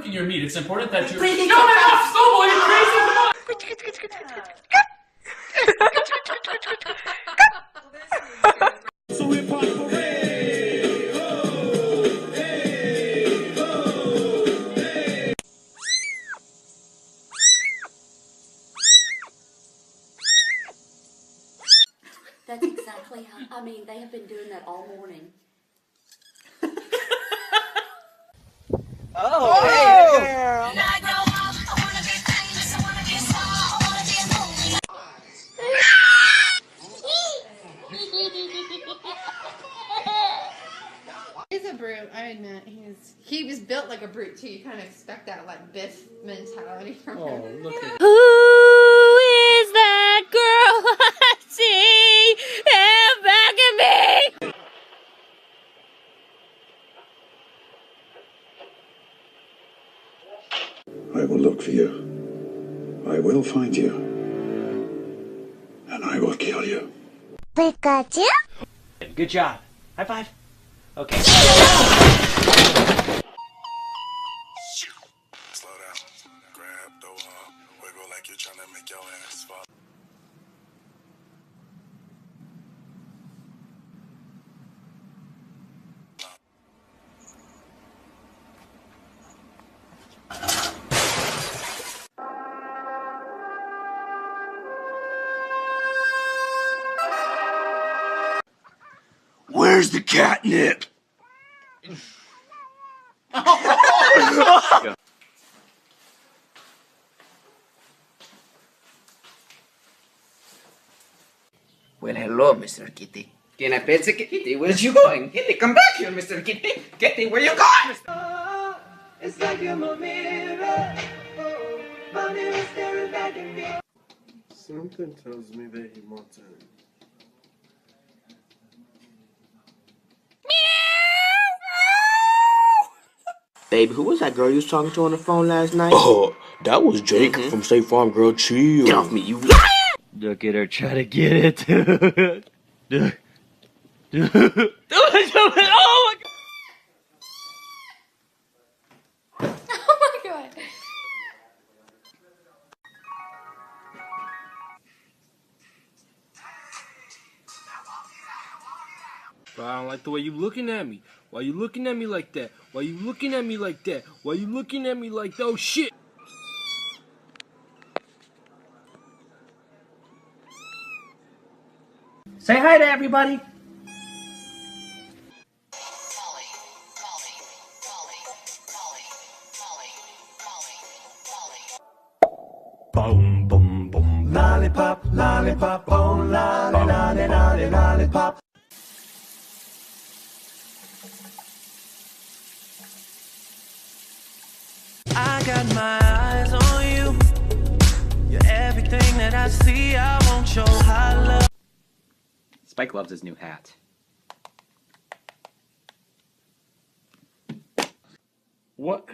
in your meat. It's important that you... Breathing Shut it off, Snowball, you crazy! Come on! So hip hop parade! Ho! Hey! Ho! Hey! That's exactly how, I mean, they have been doing that all morning. Oh, hey, girl. He's a brute, I admit. He was built like a brute too. You kind of expect that like Biff mentality from him. Oh, look at it. Who is that girl I see back at me? I will look for you. I will find you. And I will kill you. Pikachu? Good job. High five. Okay. Slow down. Grab the wall. Wiggle like you're trying to make your ass fall. Where's the catnip? Well, hello, Mr. Kitty. Can I pet the kitty? Where's you going? Kitty, come back here, Mr. Kitty. Kitty, where you going? Oh, it's like you're my mirror. Oh, my mirror staring back at me. Something tells me that he wants it. Baby, who was that girl you was talking to on the phone last night? Oh, that was Jake from State Farm. Girl, chill. Get off me, you liar! Look at her try to get it. Oh my God. Oh my God. Bro, I don't like the way you looking at me. Why you looking at me like that? Why you looking at me like that? Why you looking at me like that? Oh, shit! Say hi to everybody. Boom, boom, boom. Lollipop, lollipop, oh, lolly, lolly, lolly, lollipop. I got my eyes on you. You're everything that I see. I want your high love. Spike loves his new hat. What?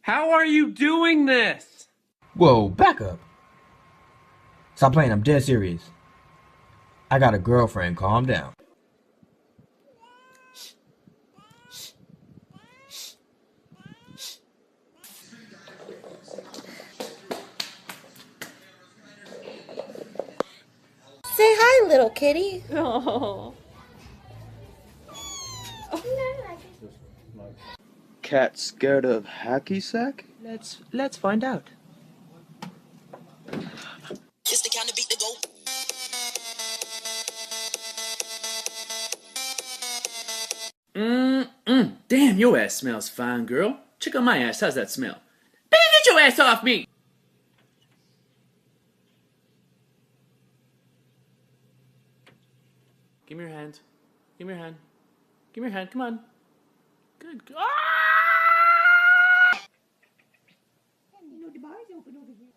How are you doing this? Whoa, back up. Stop playing, I'm dead serious. I got a girlfriend, calm down. Say hi, little kitty. Oh. Cat scared of hacky sack? Let's find out. Just the kind of beat to go. Damn, your ass smells fine, girl. Check out my ass. How's that smell? Baby, get your ass off me! Give me your hand. Give me your hand. Give me your hand. Come on. Good. Ah! You know the bar's open over here.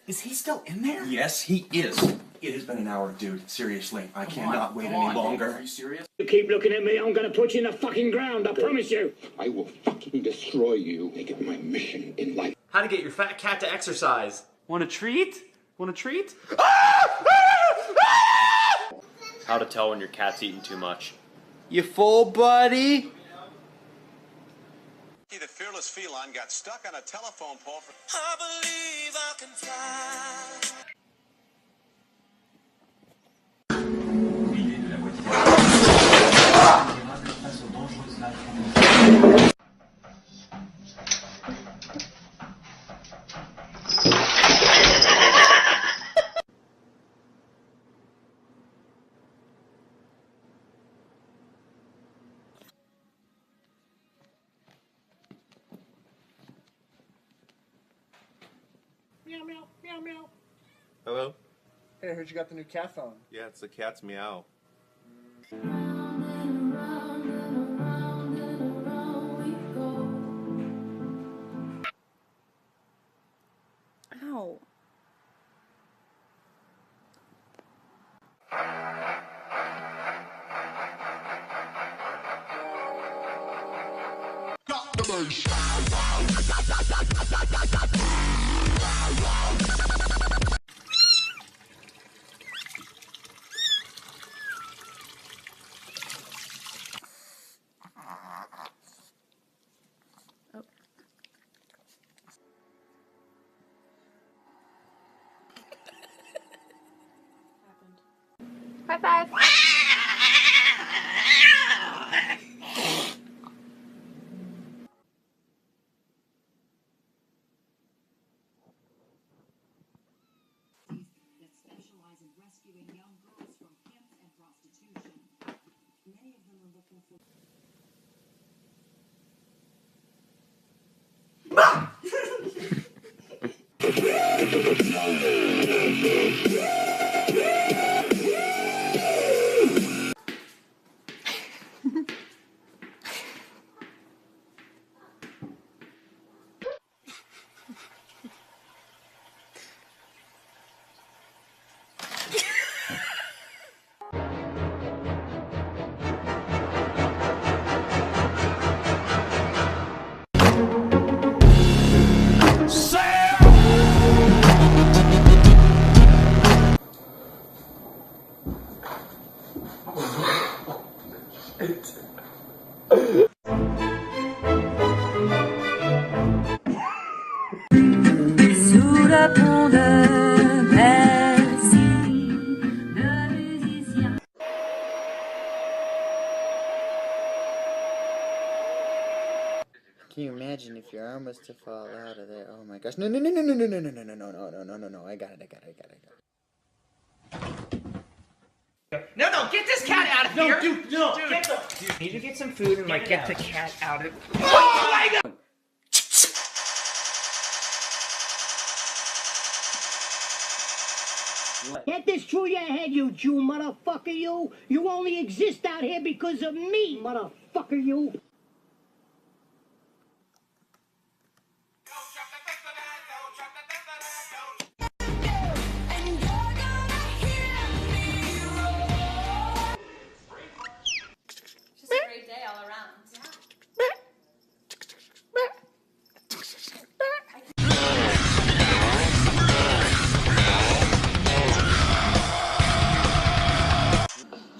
Is he still in there? Yes, he is. It has been an hour, dude. Seriously, I cannot wait any longer. Are you serious? You keep looking at me, I'm gonna put you in the fucking ground, I promise you. I will fucking destroy you. Make it my mission in life. How to get your fat cat to exercise. Want a treat? Want a treat? How to tell when your cat's eating too much. You full, buddy? The fearless feline got stuck on a telephone pole for... I believe I can fly. Meow, meow, meow, meow. Hello? Hey, I heard you got the new cat phone. Yeah, it's the cat's meow. Ow. Got the bass. High five. Sous la pont de Bercy, le musicien. Can you imagine if your arm was to fall out of there? Oh my gosh. No, no, no, no, no, no, no, no, no, no, no, no, no, no, no. I got it. No, no, get this cat out of here! No, dude, no! Dude, Get the... you need to get some food and like get the cat out of... Oh my God! Get this through your head, you Jew motherfucker, you! You only exist out here because of me, motherfucker, you! Just a great day all around.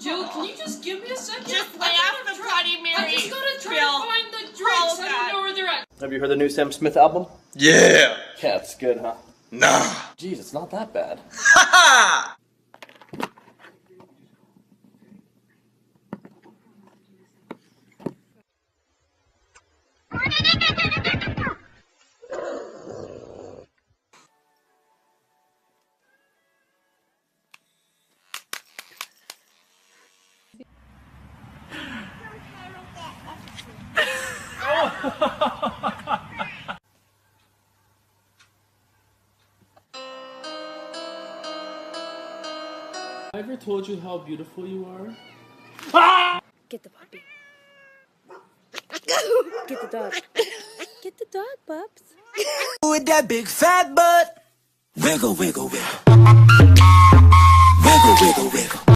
Joe, can you just give me a second? Just lay off the Bloody Mary. I just gotta try Bill. to find the drinks. Oh, I don't know where they're at. Have you heard the new Sam Smith album? Yeah! Yeah, it's good, huh? Nah! Jeez, it's not that bad. Ha I ever told you how beautiful you are? Get the puppy. Get the dog. Get the dog, pups. With that big fat butt. Wiggle, wiggle, wiggle. wiggle, wiggle, wiggle.